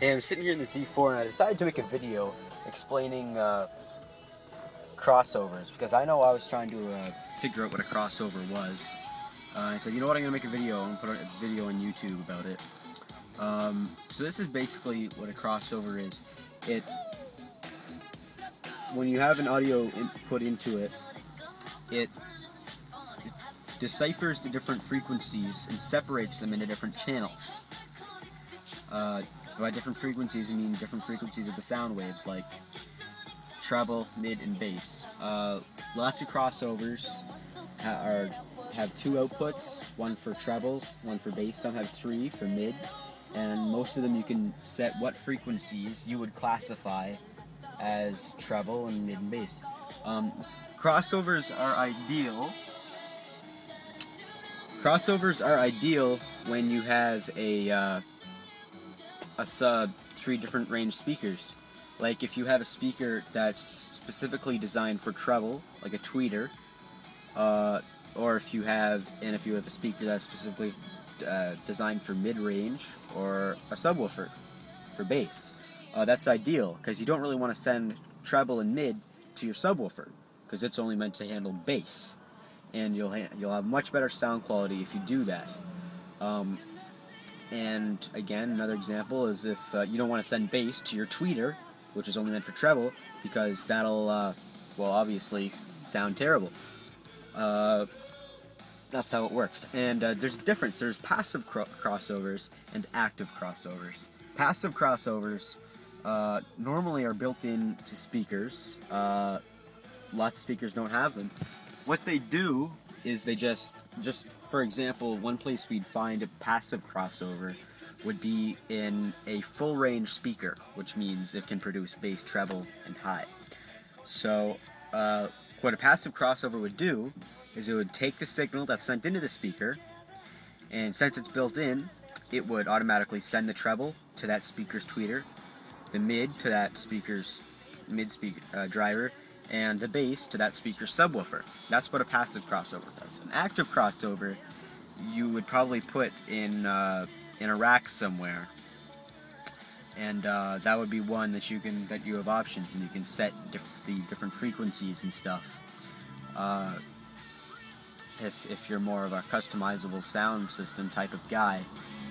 Hey, I'm sitting here in the Z4 and I decided to make a video explaining crossovers because I know I was trying to figure out what a crossover was. I said, you know what, I'm going to make a video and put a video on YouTube about it. So this is basically what a crossover is. When you have an audio input into it, it deciphers the different frequencies and separates them into different channels. By different frequencies, I mean different frequencies of the sound waves, like treble, mid, and bass. Lots of crossovers have two outputs, one for treble, one for bass. Some have three for mid, and most of them you can set what frequencies you would classify as treble and mid and bass. Crossovers are ideal. Crossovers are ideal when you have a sub 3 different range speakers. Like if you have a speaker that's specifically designed for treble, like a tweeter, or if you have a speaker that's specifically designed for mid-range, or a subwoofer for bass. That's ideal because you don't really want to send treble and mid to your subwoofer because it's only meant to handle bass, and you'll have much better sound quality if you do that. And again, another example is if you don't want to send bass to your tweeter, which is only meant for treble, because that'll, well, obviously sound terrible. That's how it works. And there's a difference. There's passive crossovers and active crossovers. Passive crossovers normally are built into speakers. Lots of speakers don't have them. What they do is they just for example, one place we'd find a passive crossover would be in a full range speaker, which means it can produce bass, treble, and high. So what a passive crossover would do is it would take the signal that's sent into the speaker, and since it's built in, it would automatically send the treble to that speaker's tweeter, the mid to that speaker's mid speaker driver, and the bass to that speaker's subwoofer. That's what a passive crossover does. An active crossover you would probably put in a rack somewhere, and that would be one that you have options, and you can set the different frequencies and stuff. If you're more of a customizable sound system type of guy,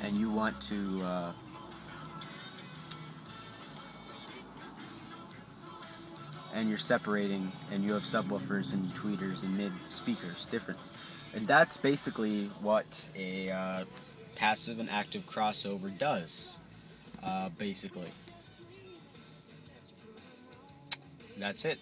and you want to and you're separating, and you have subwoofers and tweeters and mid speakers, difference. And that's basically what a passive and active crossover does, basically. That's it.